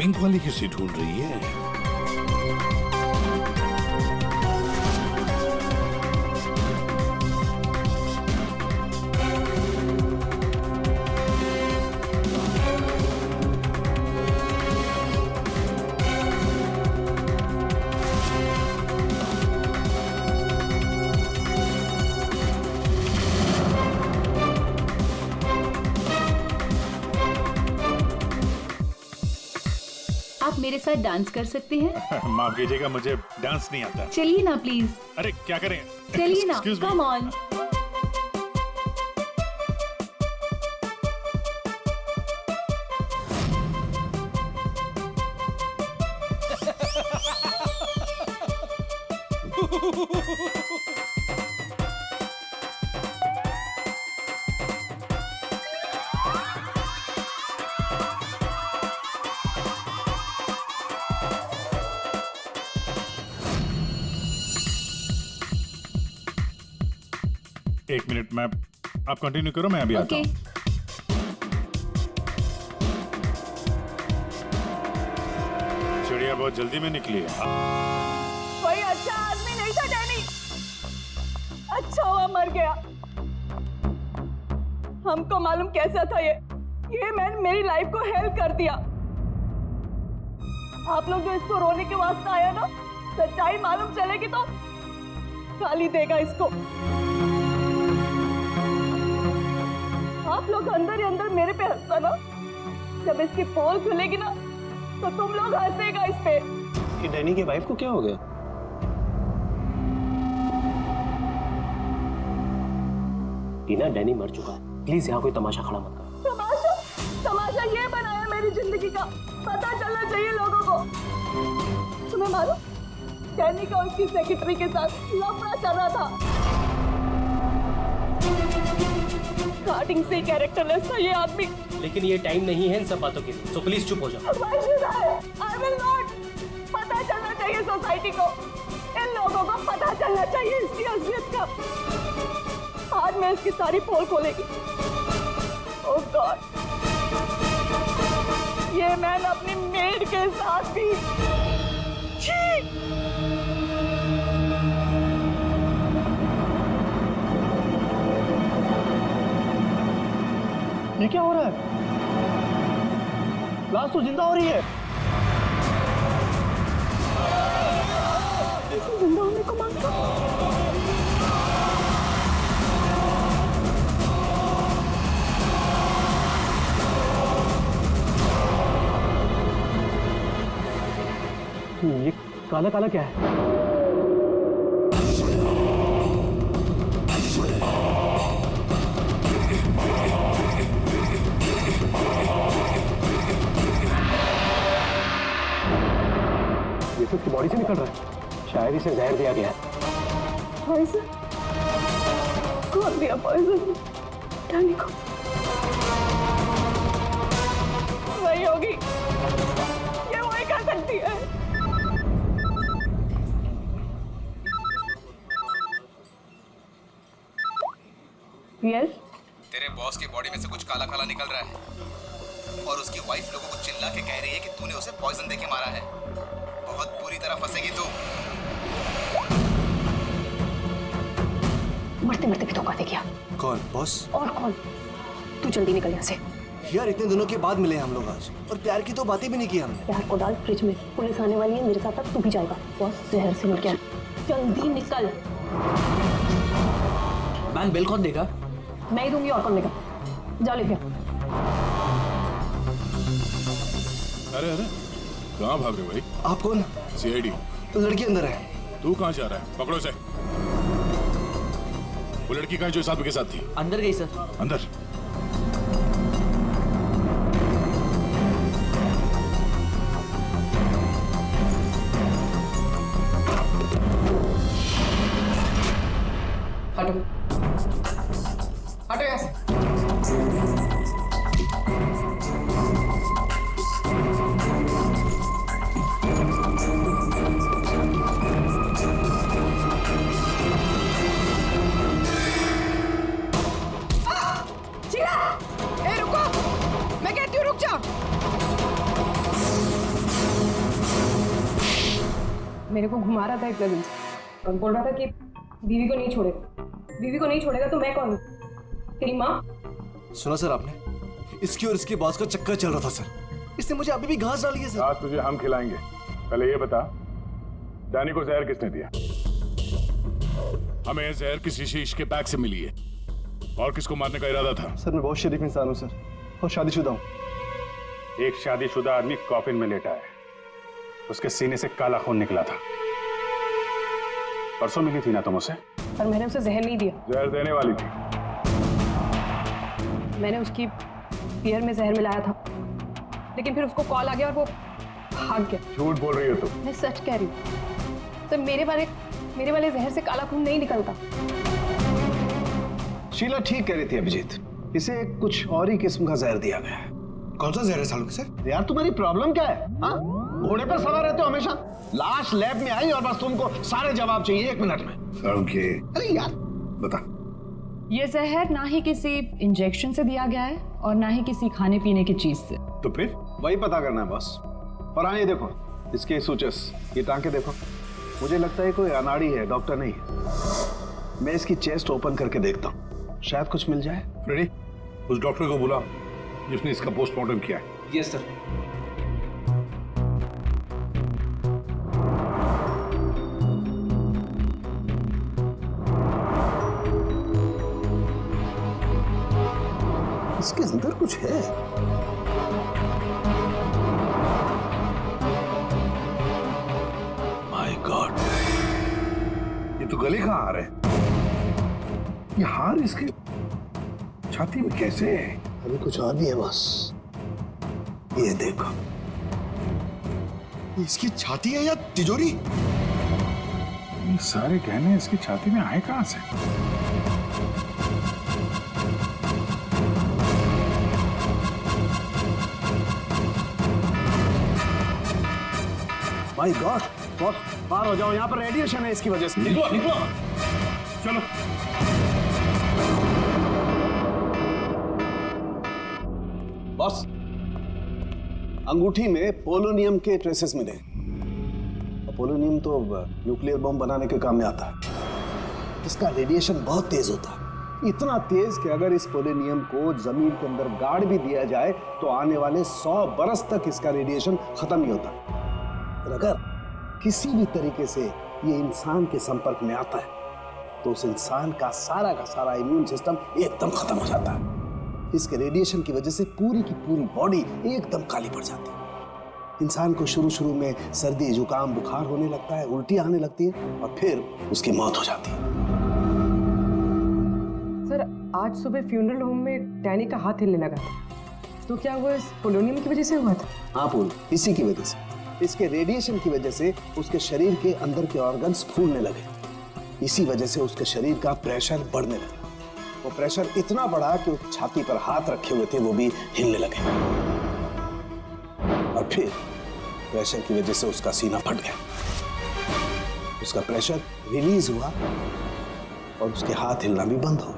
Bank वाली किसी ढूंढ रही है? आप मेरे साथ डांस कर सकते हैं? माफ कीजिएगा, मुझे डांस नहीं आता। चलिए ना प्लीज। अरे क्या करें? चलिए ना, Excuse me. Come on. एक मिनट, मैं आप कंटिन्यू करो, मैं अभी आता ओके। हूँ। चिड़िया बहुत जल्दी में निकली है। कोई अच्छा आदमी नहीं था डैनी, अच्छा हुआ मर गया। हमको मालूम कैसा था ये मैन मेरी लाइफ को हेल्प कर दिया। आप लोग जो इसको रोने के वास्ते आया ना, सच्चाई मालूम चलेगी तो गाली देगा इसको। आप लोग अंदर ही अंदर मेरे पे हंसता ना, जब इसकी पोल खुलेगी ना तो तुम लोग हंसेगा इस पे। ये डैनी की वाइफ को क्या हो गया? टीना, डैनी मर चुका है, प्लीज यहाँ कोई तमाशा खड़ा मत करो। तमाशा ये बनाया मेरी जिंदगी का, पता चलना चाहिए लोगों को। तुम्हें मालूम, डैनी का उसकी सेक्रेटरी के साथ लफड़ा चल रहा था। स्टार्टिंग से कैरेक्टरलेस था ये आदमी। लेकिन ये टाइम नहीं है इन सब बातों के लिए, सो प्लीज चुप हो जाओ। I will not। पता चलना चाहिए सोसाइटी को, इन लोगों को पता चलना चाहिए इसकी असलियत का। आज मैं इसकी सारी पोल खोलेगी। ओह गॉड, ये मैन अपनी मेड के साथ भी। ये क्या हो रहा है? लाश तो जिंदा हो रही है। इसे जिंदा होने को मांगता। ये काला काला क्या है? ये तो उसकी बॉडी से निकल रहा है, शायद इसे जहर दिया गया है। पॉइजन? कौन दिया पॉइजन डैनी को? वही होगी, ये वही कर सकती है। यस, तेरे बॉस की बॉडी में से कुछ काला काला निकल रहा है और उसकी वाइफ लोगों को चिल्ला के कह रही है कि तूने उसे पॉइजन देके मारा है। बहुत बुरी तरह फंसेगी तू। मरते मरते भी धोखा दे गया। कौन बॉस? और कौन? तू जल्दी निकल यहाँ से। यार इतने दिनों के बाद मिले हम लोग आज, और प्यार की तो बातें भी नहीं की हमने। प्यार को डाल फ्रिज में, पुलिस आने वाली है, मेरे साथ साथ तू भी जाएगा। बॉस जहर से मिल गया, जल्दी निकल। मैन बिल कौन देगा? मैं ही दूंगी, और कौन देगा? जा लेके। अरे अरे, कहाँ भाग रहे हो भाई? आप कौन? सीआईडी। तो लड़की अंदर है। तू कहाँ जा रहा है? पकड़ो इसे। वो लड़की कहाँ जो साहब के साथ थी? अंदर गई सर। अंदर? हटो हटो यहाँ से। ए रुको, मैं कहती हूँ रुक जाओ। मेरे को घुमा रहा था एक कजिन और बोल रहा था कि बीवी को नहीं छोड़ेगा, बीवी को नहीं छोड़ेगा तो मैं कौन हूँ, तेरी माँ? सुना सर आपने, इसकी और इसके बॉस का चक्कर चल रहा था सर। इसने मुझे अभी भी घास डाली है सर। आज तुझे हम खिलाएंगे। पहले ये बता, डैनी को जहर किसने दिया? हमें जहर किसी शीश के बैग से मिली है। और किसको मारने का इरादा था? सर मैं बहुत शरीफ इंसान हूँ सर, और शादीशुदा हूँ। एक शादीशुदा आदमी कॉफिन में लेटा है, उसके सीने से काला खून निकला था। परसों मिली थी ना तुम उसे? पर मैंने उसे जहर नहीं दिया। जहर देने वाली थी। मैंने उसकी बियर में जहर मिलाया था, लेकिन फिर उसको कॉल आ गया और वो भाग गया। झूठ बोल रही हो तुम। मैं सच कह रही हूँ सर, मेरे वाले जहर से काला खून नहीं निकलता। शीला ठीक कह रही थी अभिजीत, इसे कुछ और ही किस्म का जहर दिया गया है। कौन सा जहर है सालों सर? यार तुम्हारी प्रॉब्लम क्या है? हाँ, घोड़े पर सवार रहते हो हमेशा। लाश लैब में आई और बस तुमको सारे जवाब चाहिए 1 मिनट में। अरे यार बता। ये जहर ना ही किसी इंजेक्शन से दिया गया है और ना ही किसी खाने पीने की चीज से। तो फिर वही पता करना है बस। और हाँ, ये देखो इसके सूचस, ये टांके देखो। मुझे लगता है कोई अनाड़ी है, डॉक्टर नहीं है। मैं इसकी चेस्ट ओपन करके देखता हूँ, शायद कुछ मिल जाए। फ्रेडी, उस डॉक्टर को बुला जिसने इसका पोस्टमार्टम किया है। Yes sir. इसके अंदर कुछ है। माय गॉड, ये तो गले का हार है। ये हार इसके छाती में कैसे है? अभी कुछ और भी है बॉस, ये देखो। इसकी छाती है या तिजोरी? ये सारे गहने इसकी छाती में आए कहां से? माय गॉड बॉस, बाहर हो जाओ, यहाँ पर रेडिएशन है इसकी वजह से। निकलो निकलो, चलो। बॉस, अंगूठी में पोलोनियम के ट्रेसेस मिले। पोलोनियम तो न्यूक्लियर बम बनाने के काम में आता है। इसका रेडिएशन बहुत तेज होता है, इतना तेज कि अगर इस पोलोनियम को जमीन के अंदर गाड़ भी दिया जाए तो आने वाले 100 बरस तक इसका रेडिएशन खत्म नहीं होता। और अगर किसी भी तरीके से ये इंसान के संपर्क में आता है तो उस इंसान का सारा इम्यून सिस्टम एकदम खत्म हो जाता है। इसके रेडिएशन की वजह से पूरी की पूरी बॉडी एकदम काली पड़ जाती है। इंसान को शुरू में सर्दी, जुकाम, बुखार होने लगता है, उल्टी आने लगती है और फिर उसकी मौत हो जाती है। सर, आज सुबह फ्यूनरल होम में डैनी का हाथ हिलने लगा था, तो क्या वो इस पोलोनियम की वजह से हुआ था? हाँ पूल, इसी की वजह से, इसके रेडिएशन की वजह से उसके शरीर के अंदर के ऑर्गन्स फूलने लगे। इसी वजह से उसके शरीर का प्रेशर बढ़ने लगा। वो प्रेशर इतना बढ़ा कि उस छाती पर हाथ रखे हुए थे वो भी हिलने लगे। और फिर प्रेशर की वजह से उसका सीना फट गया, उसका प्रेशर रिलीज हुआ और उसके हाथ हिलना भी बंद हो गया।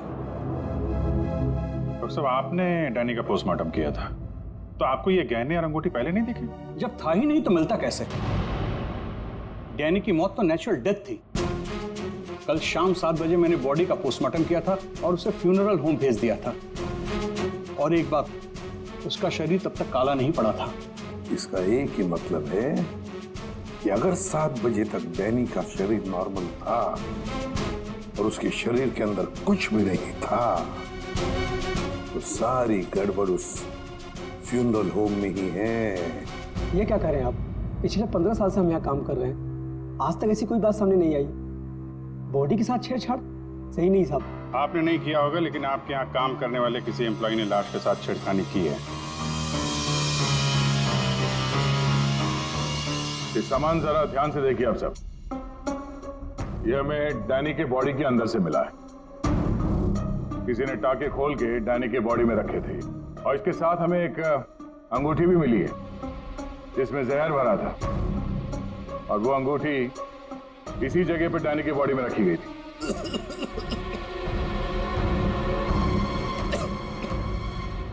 डॉक्टर साहब, आपने डैनी का पोस्टमार्टम किया था, तो आपको ये गहने और अंगूठी पहले नहीं दिखे? जब था ही नहीं तो मिलता कैसे? डैनी की मौत तो नेचुरल डेथ थी। कल शाम 7 बजे मैंने बॉडी का पोस्टमार्टम किया था और उसे फ्यूनरल होम भेज दिया था। और एक बात, उसका शरीर तब तक काला नहीं पड़ा था। इसका एक ही मतलब है कि अगर 7 बजे तक डैनी का शरीर नॉर्मल था और उसके शरीर के अंदर कुछ भी नहीं था, तो सारी गड़बड़ उस फ्यूनरल होम में ही है। ये क्या कह रहे हैं आप? पिछले 15 साल से हम यहाँ काम कर रहे हैं, आज तक ऐसी कोई बात सामने नहीं आई। बॉडी के साथ छेड़छाड़ सही नहीं साहब। आपने नहीं किया होगा, लेकिन आपके यहाँ काम करने वाले किसी एम्प्लॉय ने लाश के साथ छेड़खानी की है। ये सामान जरा ध्यान से देखिए आप सब। ये हमें डैनी के बॉडी के अंदर से मिला है। किसी ने टाके खोल के डैनी के बॉडी में रखे थे और इसके साथ हमें एक अंगूठी भी मिली है जिसमें जहर भरा था, और वो अंगूठी इसी जगह पर डैनी की बॉडी में रखी गई थी।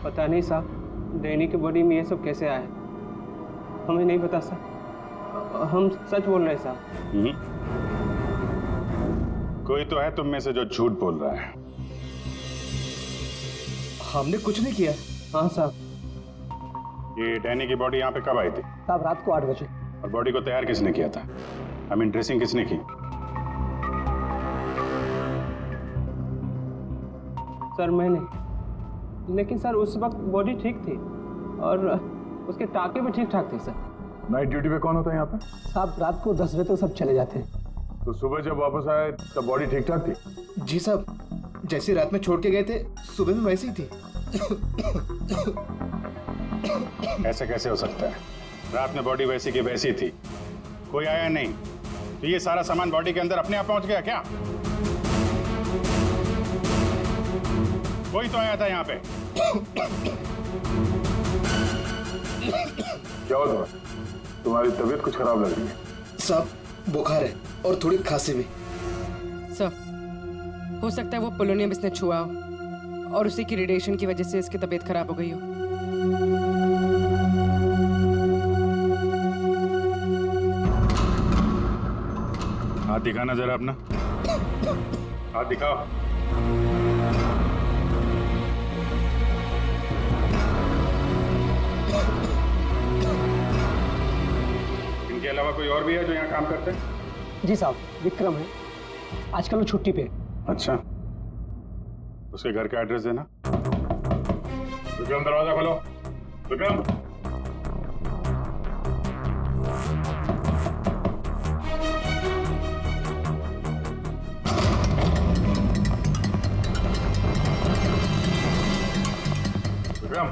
पता नहीं साहब, डैनी की बॉडी में ये सब कैसे आया, हमें नहीं पता सर। हम सच बोल रहे हैं साहब। कोई तो है तुम में से जो झूठ बोल रहा है। हमने कुछ नहीं किया। हाँ साहब। ये डैनी की बॉडी यहाँ पे कब आई थी? साहब रात को 8 बजे। और बॉडी को तैयार किसने किया था? आई मीन ड्रेसिंग किसने की? सर मैंने, लेकिन सर उस वक्त बॉडी ठीक थी और उसके टाके भी ठीक ठाक थे सर। नाइट ड्यूटी पे कौन होता है यहाँ पे? साहब रात को 10 बजे तक सब चले जाते हैं। तो सुबह जब वापस आए तब बॉडी ठीक ठाक थी? जी साहब, जैसे रात में छोड़ के गए थे सुबह में वैसी ही थी। ऐसे कैसे हो सकता है? रात में बॉडी वैसी की वैसी थी, कोई आया नहीं, तो ये सारा सामान बॉडी के अंदर अपने आप पहुंच गया क्या? कोई तो आया था यहाँ पे। क्या हुआ तुम्हारी तबीयत कुछ खराब लग रही है? साहब बुखार है और थोड़ी खांसी भी। सर हो सकता है वो पोलोनियम इसने छुआ हो और उसी की रेडिएशन की वजह से इसकी तबीयत खराब हो गई हो। हाथ दिखाना जरा अपना, हाथ दिखाओ। इनके अलावा कोई और भी है जो यहाँ काम करते हैं? जी साहब, विक्रम है, आजकल वो छुट्टी पे। अच्छा, उसके घर का एड्रेस देना। विक्रम दरवाजा खोलो। विक्रम, विक्रम,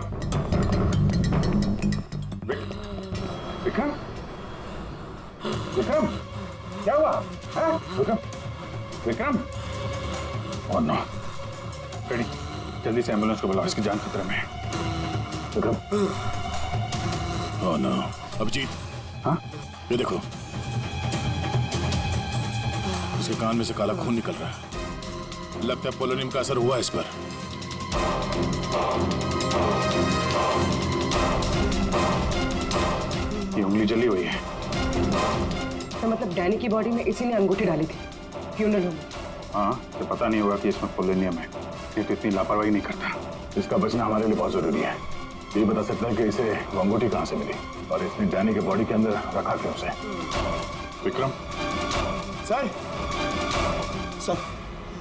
विक्रम, विक्रम, क्या हुआ? Vikram, Vikram, oh no, ready, जल्दी से एम्बुलेंस को बुलाओ, इसकी जान खतरे में है। विक्रम, ओह नो, अभिजीत, हाँ? ये देखो, इसके कान में से काला खून निकल रहा है। लगता है पोलोनियम का असर हुआ इस पर। ये उंगली जली हुई है। तो मतलब डैनी की बॉडी में इसी ने अंगूठी डाली थी फ्यूनरल होम में। हाँ, तो पता नहीं होगा कि इसमें पोलोनियम है, ये तो इतनी लापरवाही नहीं करता। इसका बचना हमारे लिए बहुत जरूरी है। ये बता सकता है कि इसे वो अंगूठी कहाँ से मिली और इसने डैनी के बॉडी के अंदर रखा क्यों उसे। विक्रम, सर सर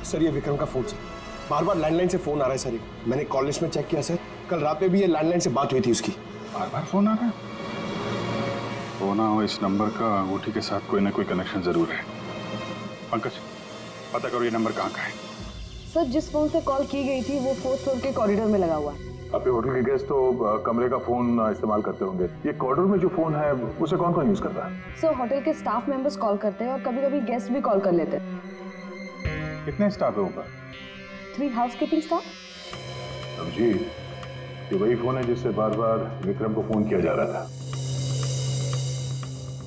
सर ये विक्रम का फोन सर, बार बार लैंडलाइन से फोन आ रहा है सर। ये मैंने कॉल लिस्ट में चेक किया सर, कल रात में भी ये लैंडलाइन से बात हुई थी उसकी। बार बार फोन आ रहा है? हो ना हो, इस नंबर का अंगूठी के साथ कोई ना कोई कनेक्शन जरूर है। पंकज, पता करो ये नंबर कहाँ का है। सर जिस फोन से कॉल की गई थी वो 4th फ्लोर के कॉरिडोर में लगा हुआ है। आपके होटल के गेस्ट तो कमरे का फोन इस्तेमाल करते होंगे। ये कॉरिडोर में जो फोन है उसे कौन कौन यूज करता है? सर होटल के स्टाफ मेंबर्स कॉल करते हैं और कभी कभी गेस्ट भी कॉल कर लेते हैं। कितने स्टाफ है ऊपर? 3 हाउसकीपिंग स्टाफ। जी, ये वही फोन है जिससे बार बार विक्रम को फोन किया जा रहा था।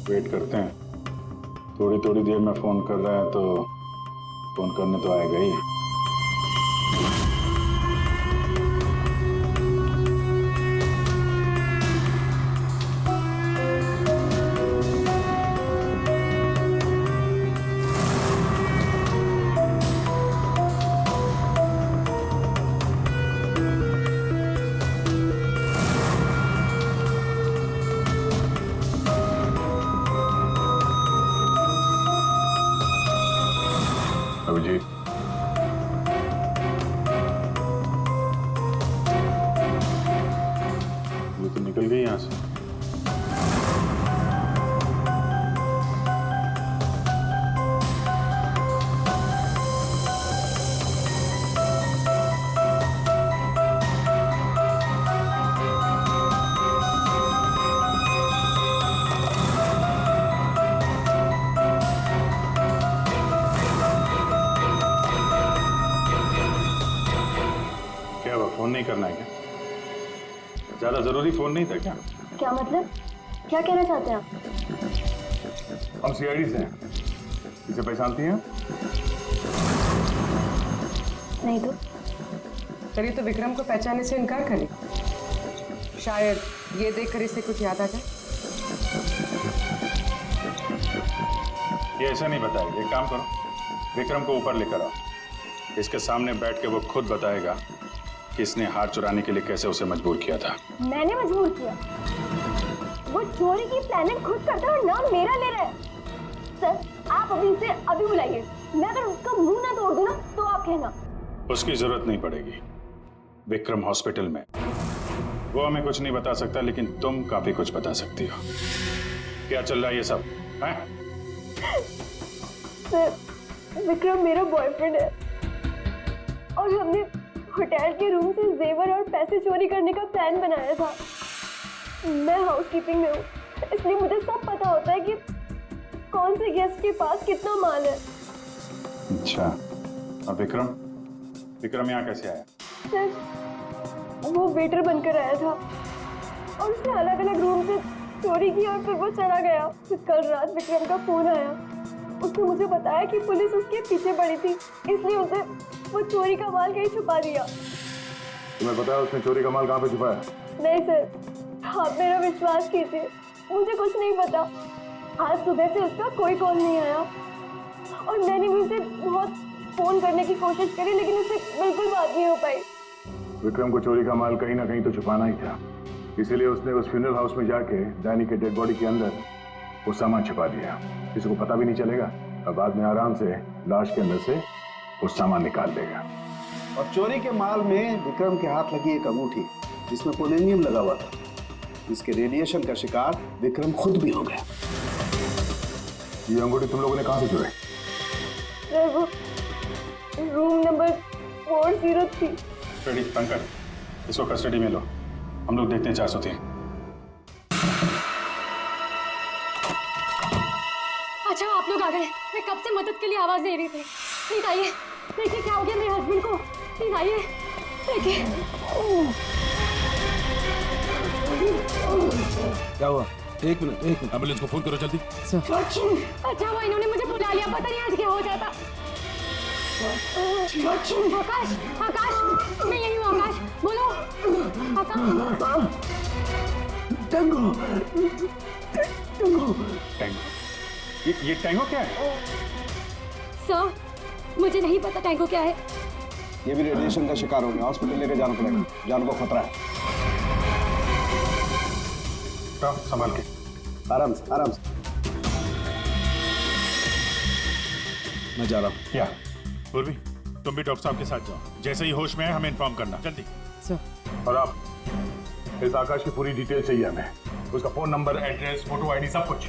वेट करते हैं, थोड़ी थोड़ी देर में फोन कर रहे हैं तो फोन करने तो आएगा ही। अभिजीत, ये तो निकल गई यहाँ से। फोन नहीं करना है क्या? ज्यादा जरूरी फोन नहीं था क्या? क्या मतलब? क्या कहना चाहते हैं आप? हम सीआईडी से हैं। इसे पहचानती हैं? नहीं तो। चलिए तो विक्रम को पहचानने से इनकार करें। शायद ये देखकर इसे कुछ याद आ जाए। ये ऐसा नहीं बताएगा। एक काम करो, विक्रम को ऊपर लेकर आओ, इसके सामने बैठ के वो खुद बताएगा कि इसने हार चुराने के लिए कैसे उसे मजबूर किया था। मैंने मजबूर किया? वो चोरी की प्लानिंग खुद करता है और नाम मेरा ले रहा है। सर आप अभी इसे अभी बुलाइए, मैं अगर उसका मुंह ना तोड़ दूं ना तो आप कहना। उसकी जरूरत नहीं पड़ेगी, विक्रम हॉस्पिटल में, वो हमें कुछ नहीं बता सकता, लेकिन तुम काफी कुछ बता सकती हो। क्या चल रहा है ये सब है? सर विक्रम मेरा बॉयफ्रेंड है और हमने होटल के रूम से जेवर और पैसे चोरी करने का प्लान बनाया था। मैं हाउसकीपिंग में हूँ, इसलिए मुझे सब पता होता है कि कौन से गेस्ट के पास कितना माल है। अच्छा, अब विक्रम यहाँ कैसे आया? सर वो वेटर बनकर आया था और उसने अलग अलग रूम से चोरी की और फिर वो चला गया। फिर कल रात विक्रम का फोन आया, उसने मुझे बताया कि पुलिस उसके पीछे पड़ी थी, इसलिए उसे वो चोरी का माल कहीं छुपा दिया। तुम्हें पता है उसने चोरी का माल कहाँ पे छुपाया? नहीं सर, आप मेरा विश्वास कीजिए, मुझे कुछ नहीं पता। आज सुबह से उसका कोई कॉल नहीं आया और मैंने भी उसे बहुत फोन करने की कोशिश करी, लेकिन उससे बिल्कुल बात नहीं हो पाई। विक्रम को चोरी का माल कहीं ना कहीं तो छुपाना ही था, इसीलिए उसने उस फ्यूनरल हाउस में जाके डैनी के डेड बॉडी के अंदर वो सामान छुपा दिया। किसी को पता भी नहीं चलेगा और बाद में आराम से लाश के अंदर से वो सामान निकाल देगा। और चोरी के माल में विक्रम के हाथ लगी एक अंगूठी जिसमें पोलोनियम लगा हुआ था, इसके रेडिएशन का शिकार विक्रम खुद भी हो गया। ये अंगूठी तुम लोगों ने कहां से चुराई? सर वो रूम नंबर 403। रेडी पंकज, इसको कस्टडी में लो, हम लोग देखते हैं 403। अच्छा आप लोग आ गए, मैं कब से मदद के लिए आवाज दे रही थी। प्लीज आइए, देखिए क्या हो गया मेरे हस्बैंड को। प्लीज आइए, देखिए। क्या हुआ? एक मिनट, एम्बुलेंस को फोन करो जल्दी। अच्छा वो इन्होंने मुझे बुला लिया, पता नहीं आज क्या हो जाता। आकाश, आकाश, मैं यही हूँ। आकाश बोलो। आकाश। टैंगो, ये टैंगो क्या है? सर मुझे नहीं पता टैंगो क्या है। ये भी रेडिएशन का शिकार हो गया, हॉस्पिटल लेके जाना पड़ेगा, जान को खतरा है। संभाल के, आराम से, आराम से। मैं जा रहा हूँ। क्या पूर्वी, तुम भी डॉक्टर साहब के साथ जाओ, जैसे ही होश में है हमें इन्फॉर्म करना, जल्दी। और आप इस आकाश की पूरी डिटेल चाहिए हमें, उसका phone number, address, photo, ID, सब कुछ।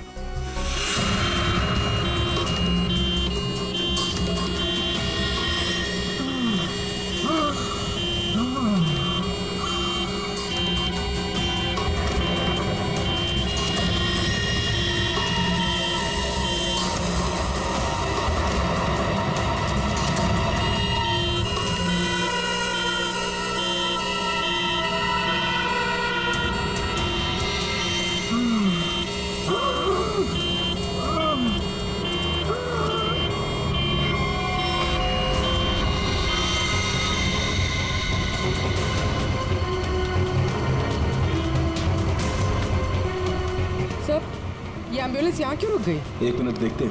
ये एम्बुलेंस यहाँ क्यों रुक गई? एक मिनट देखते हैं।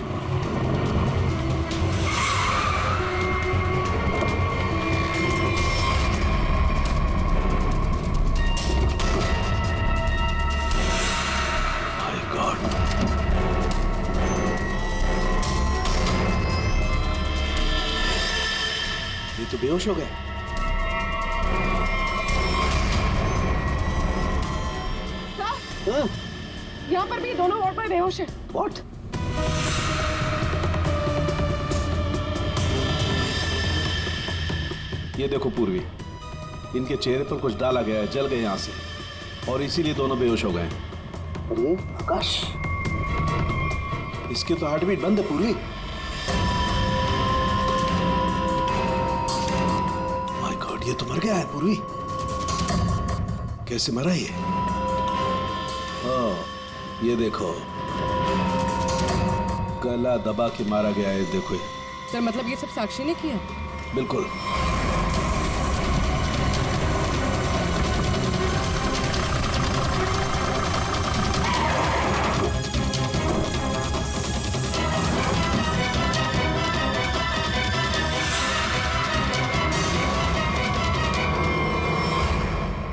माय गॉड, ये तो बेहोश हो गए। यहाँ पर भी दोनों वार्ड में बेहोश है। What? ये देखो पूर्वी, इनके चेहरे पर कुछ डाला गया है, जल गए यहां से, और इसीलिए दोनों बेहोश हो गए। अरे आकाश, इसके तो हार्ट बीट बंद है पूर्वी। माय गॉड, ये तो मर गया है पूर्वी। कैसे मरा ये? ये देखो, गला दबा के मारा गया है, देखो। सर मतलब ये सब साक्षी ने किया? बिल्कुल।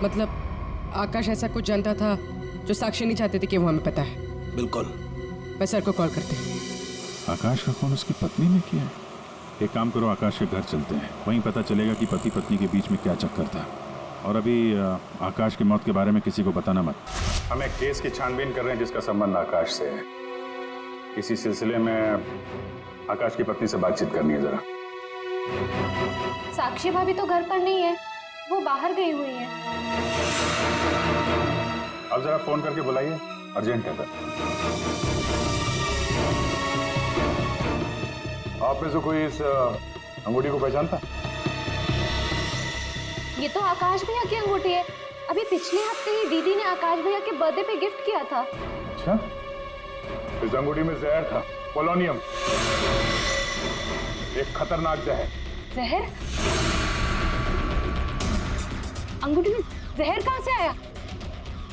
मतलब आकाश ऐसा कुछ जानता था जो साक्षी नहीं चाहते थे कि वो हमें पता है। बिल्कुल। मैं सर को कॉल करते हैं। आकाश का खून उसकी पत्नी ने किया है। एक काम करो, आकाश के घर चलते हैं, वहीं पता चलेगा कि पति पत्नी के बीच में क्या चक्कर था। और अभी आकाश की मौत के बारे में किसी को बताना मत। हम एक केस की छानबीन कर रहे हैं जिसका संबंध आकाश से है। इसी सिलसिले में आकाश की पत्नी से बातचीत करनी है जरा। साक्षी भाभी तो घर पर नहीं है, वो बाहर गई हुई है। अब जरा फोन करके बुलाइए, अर्जेंट है सर। आप में से कोई इस अंगूठी को पहचानता? ये तो आकाश भैया की अंगूठी है। अभी पिछले हफ्ते ही दीदी ने आकाश भैया के बर्थडे पे गिफ्ट किया था। अच्छा, इस अंगूठी में जहर था, पोलोनियम, एक खतरनाक जहर। जहर? अंगूठी में जहर कहाँ से आया?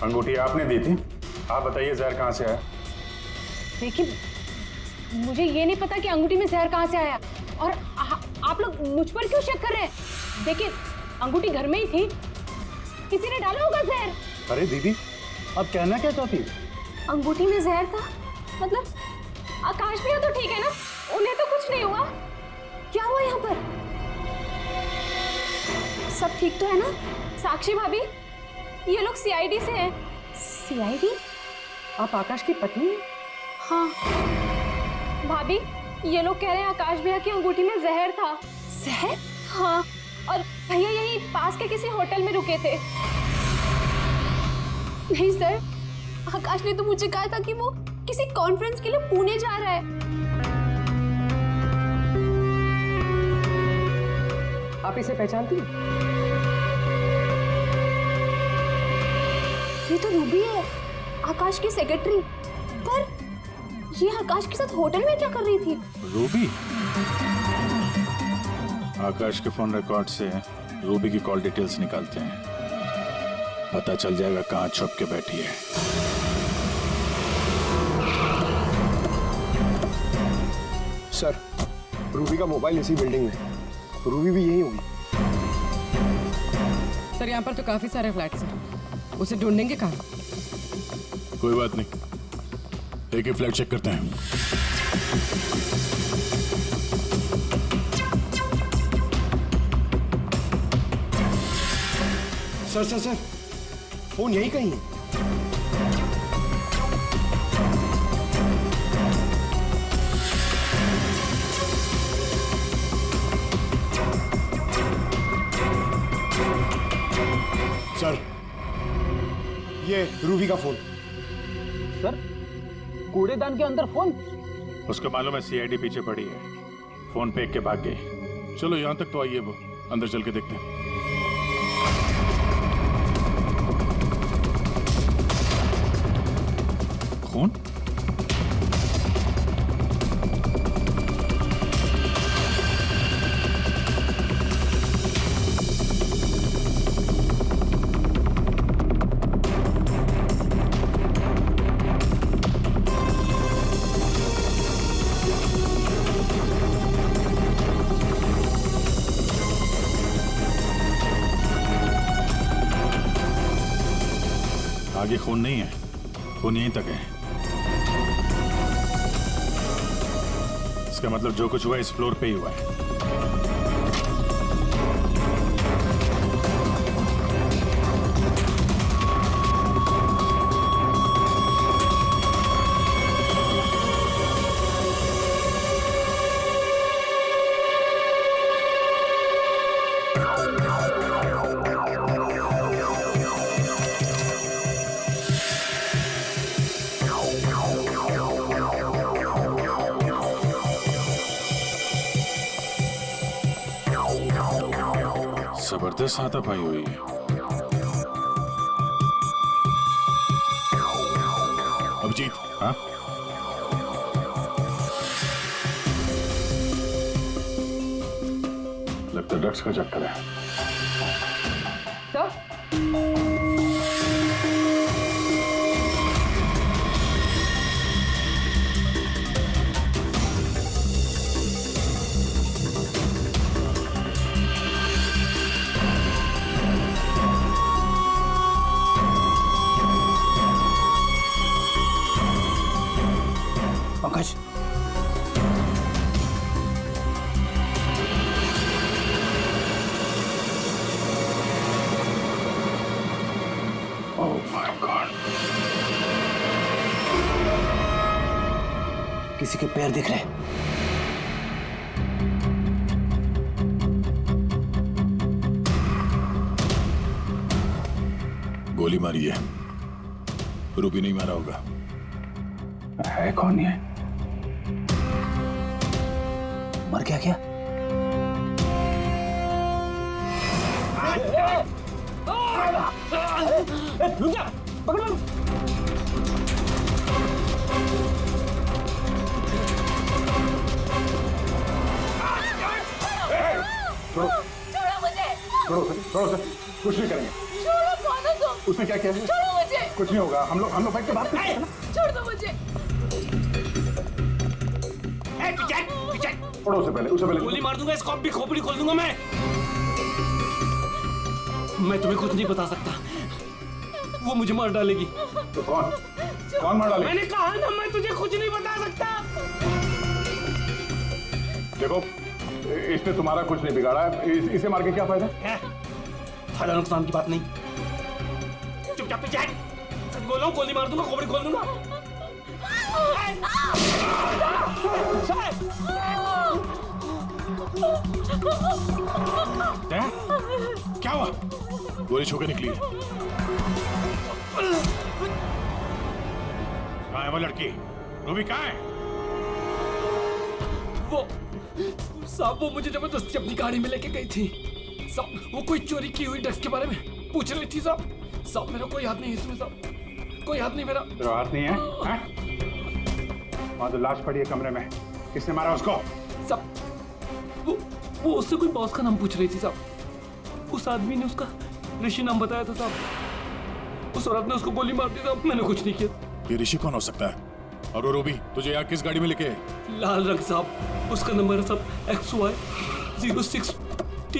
अंगूठी आपने दी थी, आप बताइए जहर कहाँ से आया? देखिए, मुझे ये नहीं पता कि अंगूठी में जहर कहाँ से आया, और आप लोग मुझ पर क्यों शक कर रहे हैं? देखिए, अंगूठी घर में ही थी, किसी ने डाला होगा जहर। अरे दीदी, अब कहना क्या चाहती है? अंगूठी में जहर था मतलब आकाश भैया तो ठीक है ना, उन्हें तो कुछ नहीं हुआ? क्या हुआ यहाँ पर? सब ठीक तो है ना? साक्षी भाभी, ये लोग सीआईडी से हैं। सीआईडी? आप आकाश की पत्नी हैं? हाँ भाभी, ये लोग कह रहे हैं आकाश भैया की अंगूठी में जहर था। जहर? हाँ, और भैया यही पास के किसी होटल में रुके थे। नहीं सर, आकाश ने तो मुझे कहा था कि वो किसी कॉन्फ्रेंस के लिए पुणे जा रहा है। आप इसे पहचानती हैं? ये तो रूबी है, आकाश की सेक्रेटरी। पर ये आकाश के साथ होटल में क्या कर रही थी? रूबी? आकाश के फोन रिकॉर्ड से रूबी की कॉल डिटेल्स निकालते हैं, पता चल जाएगा कहाँ छुप के बैठी है। सर, रूबी का मोबाइल इसी बिल्डिंग में, रूबी भी यही होगी। सर, यहाँ पर तो काफी सारे फ्लैट्स हैं, उसे ढूंढेंगे कहाँ? कोई बात नहीं, एक ही फ्लैट चेक करते हैं। सर सर सर, फोन यही कहीं है। सर, ये रूबी का फोन। सर, कूड़ेदान के अंदर फोन? उसको मालूम है सीआईडी पीछे पड़ी है, फोन फेंक के भाग गई। चलो यहाँ तक तो आइए, वो अंदर चल के देखते हैं। खून? आगे खून नहीं है, खून यहीं तक है। इसका मतलब जो कुछ हुआ इस फ्लोर पे ही हुआ है। जबरदस्त हाथापाई हुई है। अभिजीत, हाँ? लगता ड्रग्स का चक्कर है। सर? किसी के पैर दिख रहे हैं। गोली मारी है, रूबी नहीं मारा होगा। है कौन ये? मर गया क्या? रुक जा, पकड़ो। छोड़ो मुझे। छोड़ो सर, कुछ नहीं करेंगे। छोड़ो, कौन हो तुम? उसने क्या किया? छोड़ो मुझे। कुछ नहीं होगा, हम लोग बैठ के बात करेंगे। छोड़ दो मुझे। छोड़ो उसे पहले, गोली मार दूंगा, इसको भी खोपड़ी खोल दूंगा मैं तुम्हें कुछ नहीं बता सकता। वो मुझे मार डालेगी। तो कौन मार डालेगी? मैंने कहा ना, मैं तुझे कुछ नहीं बता सकता। देखो, इसने तुम्हारा कुछ नहीं बिगाड़ा है, इसे मार के क्या फायदा? फायदा नुकसान की बात नहीं, चुपचाप पीछे हट। सच बोल रहा हूँ, गोली मार दूंगा, खोपड़ी खोल दूंगा। क्या हुआ? गोली छू के निकली है। कहाँ है वो लड़की? रूबी कहाँ है? वो मुझे जबरदस्ती अपनी गाड़ी में लेके गई थी। साहब, वो कोई चोरी की हुई ड्रग्स के बारे में पूछ रही थी। साहब मेरा कोई हाथ नहीं है इसमें, साहब कोई हाथ नहीं मेरा। तेरा हाथ नहीं है? वहाँ तो लाश पड़ी है कमरे में, किसने मारा उसको? साहब वो उससे कोई बॉस का नाम पूछ रही थी। साहब उस आदमी ने उसका ऋषि नाम बताया था। साहब उस औरत ने उसको गोली मार दी। साहब मैंने कुछ नहीं किया। ये ऋषि कौन हो सकता है? और वो रूबी तुझे यहाँ किस गाड़ी में लेके? लाल रंग। साहब उसका नंबर है साहब XY 06T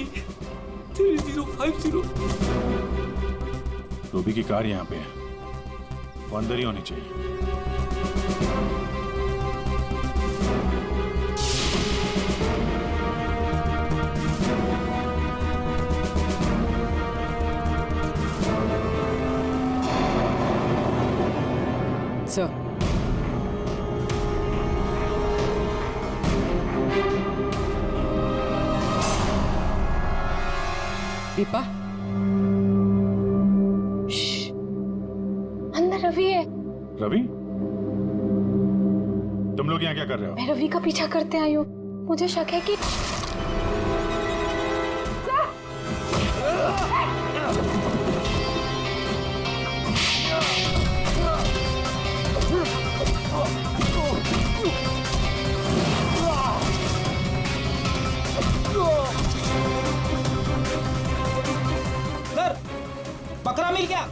3050। रूबी की कार यहाँ पे है, वो अंदर ही होनी चाहिए। सर, दीपा, अंदर रवि है। रवि, तुम लोग यहाँ क्या कर रहे हो? मैं रवि का पीछा करते आई हूँ। मुझे शक है कि सर, बकरा मिल गया।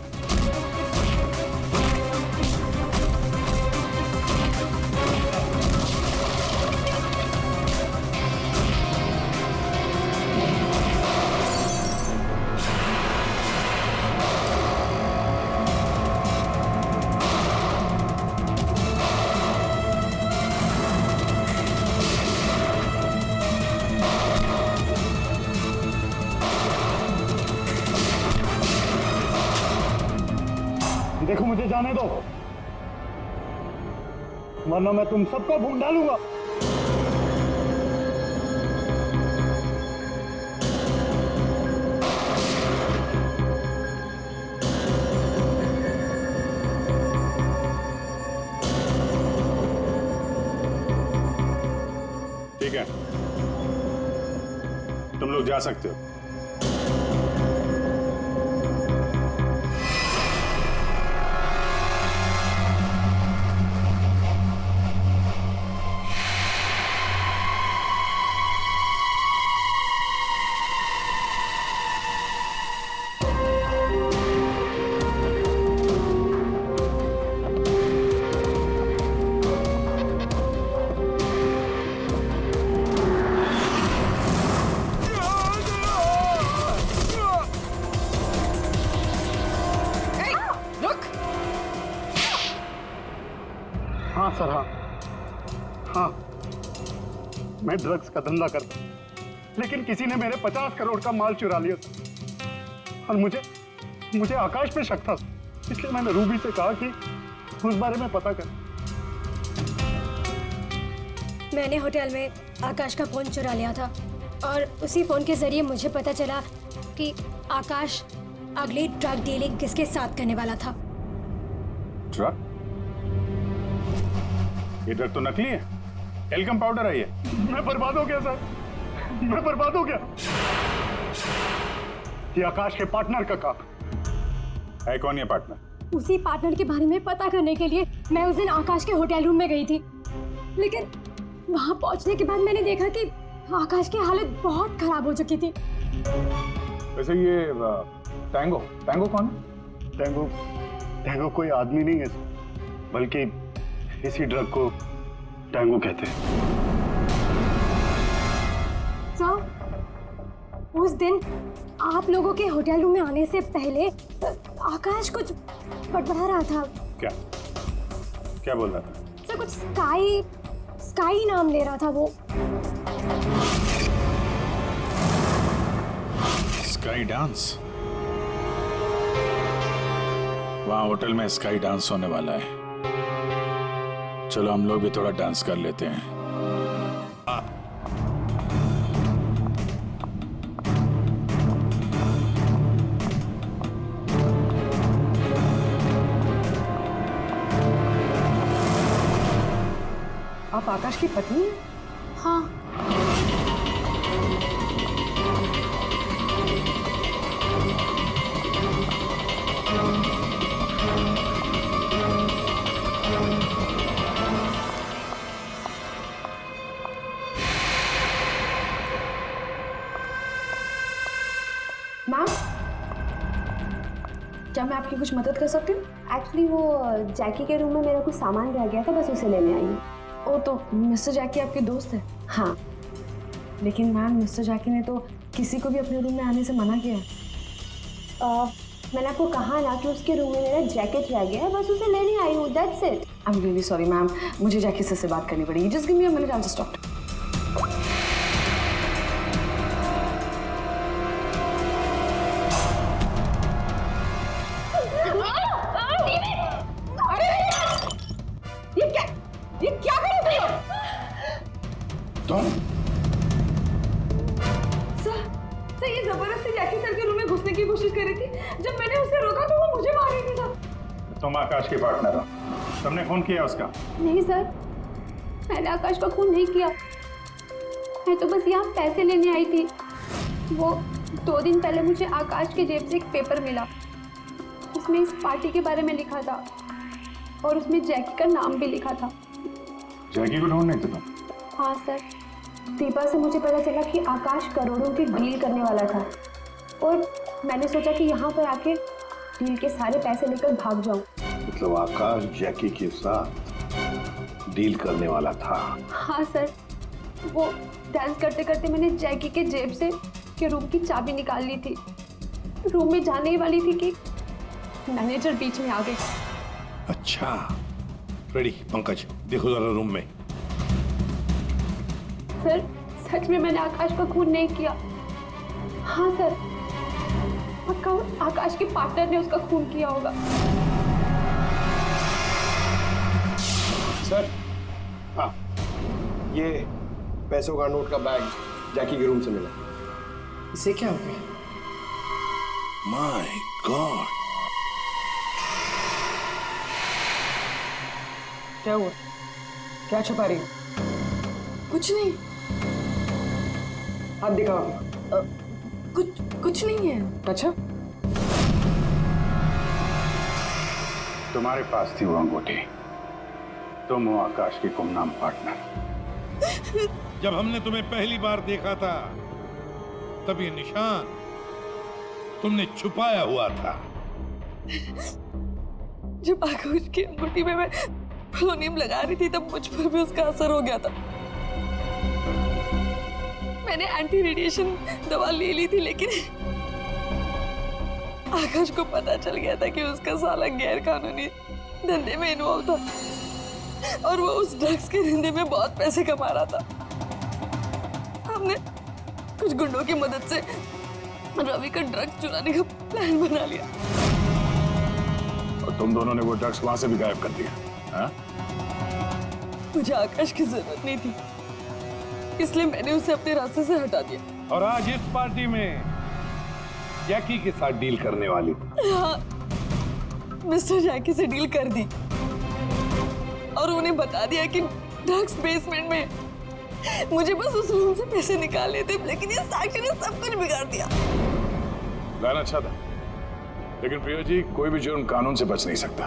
देखो, मुझे जाने दो, वरना मैं तुम सबको भून डालूंगा। ठीक है, तुम लोग जा सकते हो। हाँ सर, हाँ, मैं ड्रग्स का धंधा करता हूँ, लेकिन किसी ने मेरे 50 करोड़ का माल चुरा लिया सर। और मुझे आकाश पे शक था, इसलिए मैंने रूबी से कहा कि उस बारे में पता कर। मैंने होटल में आकाश का फ़ोन चुरा लिया था और उसी फ़ोन के ज़रिए मुझे पता चला कि आकाश अगली ड्रग डीलिंग किसके साथ करने वाला था। ड्रग? ये ड्रग तो नकली है, टेलकम पाउडर है ये। मैं बर्बाद हो गया सर, मैं बर्बाद हो गया। ये आकाश के पार्टनर का काम है। कौन ये पार्टनर? उसी पार्टनर के बारे में पता करने के लिए मैं उस दिन आकाश के होटल रूम में गई थी, लेकिन वहां पहुंचने के बाद मैंने देखा कि आकाश की हालत बहुत खराब हो चुकी थी। वैसे ये टैंगो कौन है? टैंगो कोई आदमी नहीं है बल्कि इसी ड्रग को टैंगो कहते हैं। सर, उस दिन आप लोगों के होटल रूम में आने से पहले आकाश कुछ बड़बड़ा रहा था। क्या बोल रहा था? सर, कुछ स्काई नाम ले रहा था वो। Sky dance? वहां होटल में स्काई डांस होने वाला है। चलो हम लोग भी थोड़ा डांस कर लेते हैं। आप आकाश की पत्नी हैं? हाँ। मैम, क्या मैं आपकी कुछ मदद कर सकती हूँ? एक्चुअली वो जैकी के रूम में मेरा कुछ सामान रह गया था, बस उसे लेने आई हूँ। ओ, तो मिस्टर जैकी आपके दोस्त है? हाँ। लेकिन मैम, मिस्टर जैकी ने तो किसी को भी अपने रूम में आने से मना किया है। मैंने आपको कहा ना कि उसके रूम में मेरा जैकेट रह गया है, बस उसे लेने आई हूँ, that's it. I am really sorry ma'am, मुझे जैकी से बात करनी पड़ेगी। Just give me a minute, I will just talk. ये क्या कर रहे हो तुम? सर, ये जबरदस्ती जैकी सर के रूम में घुसने की कोशिश कर रही थी। जब मैंने उसे रोका तो वो मुझे मार रही थी सर। तुम आकाश के पार्टनर हो, तुमने खून किया उसका? नहीं सर, मैंने आकाश का खून नहीं किया। मैं तो बस यहाँ पैसे लेने आई थी। वो 2 दिन पहले मुझे आकाश के जेब से एक पेपर मिला, उसमें इस पार्टी के बारे में लिखा था और उसमें जैकी का नाम भी लिखा था। जैकी को ढूंढ नहीं थे तुम? हाँ सर, दीपा से मुझे पता चला कि आकाश करोड़ों की डील करने वाला था और मैंने सोचा कि यहाँ पर आके डील के सारे पैसे लेकर भाग जाऊँ। मतलब आकाश जैकी के साथ डील करने वाला था? हाँ सर, वो डांस करते करते मैंने जैकी के जेब से के रूम की चाबी निकाल ली थी। रूम में जाने ही वाली थी कि मैनेजर बीच में आ गई। अच्छा, रेडी पंकज, देखो जरा रूम में। सर, सच में मैंने आकाश का खून नहीं किया। हाँ सर, पक्का आकाश के पार्टनर ने उसका खून किया होगा। सर, हाँ, ये पैसों का नोट का बैग जैकी के रूम से मिला। इसे क्या हो गया? माय गॉड, क्या हुआ? क्या छुपा रही हो? कुछ नहीं। हाथ दिखाओ। कुछ नहीं है। अच्छा, तुम्हारे पास थी वो अंगूठी, तुम हो आकाश के गुमनाम पार्टनर। जब हमने तुम्हें पहली बार देखा था तब ये निशान तुमने छुपाया हुआ था। जब आकाश की अंगूठी में मैं पोलोनियम लगा रही थी तब मुझ पर भी उसका असर हो गया था। मैंने एंटी रेडिएशन दवा ले ली थी, लेकिन आकाश को पता चल गया था कि उसका साला गैर कानूनी धंधे में इन्वॉल्व था और वो उस ड्रग्स के धंधे में बहुत पैसे कमा रहा था। हमने कुछ गुंडों की मदद से रवि का ड्रग्स चुराने का प्लान बना लिया और तुम दोनों ने वो ड्रग्स वहां से भी गायब कर दिया। हाँ? मुझे आकाश की जरूरत नहीं थी, इसलिए मैंने उसे अपने रास्ते से हटा दिया। और आज इस पार्टी में जैकी के साथ डील करने वाली। हाँ, मिस्टर जैकी से डील कर दी और उन्हें बता दिया कि ड्रग्स बेसमेंट में मुझे बस उस रूम से पैसे निकालने थे, लेकिन ये साक्षी ने सब कुछ बिगाड़ दिया। प्लान अच्छा था, लेकिन प्रिया जी कोई भी जुर्म कानून से बच नहीं सकता।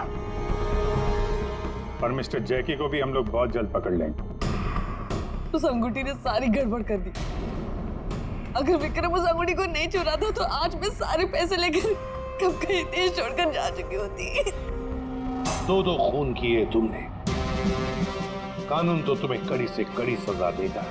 और मिस्टर जैकी को भी हम लोग बहुत जल्द पकड़ लेंगे। उस अंगूठी ने सारी गड़बड़ कर दी। अगर विक्रम उस अंगूठी को नहीं चुराता तो आज मैं सारे पैसे लेकर कब कहीं देश छोड़कर जा चुकी होती। दो खून किए तुमने, कानून तो तुम्हें कड़ी से कड़ी सजा देगा।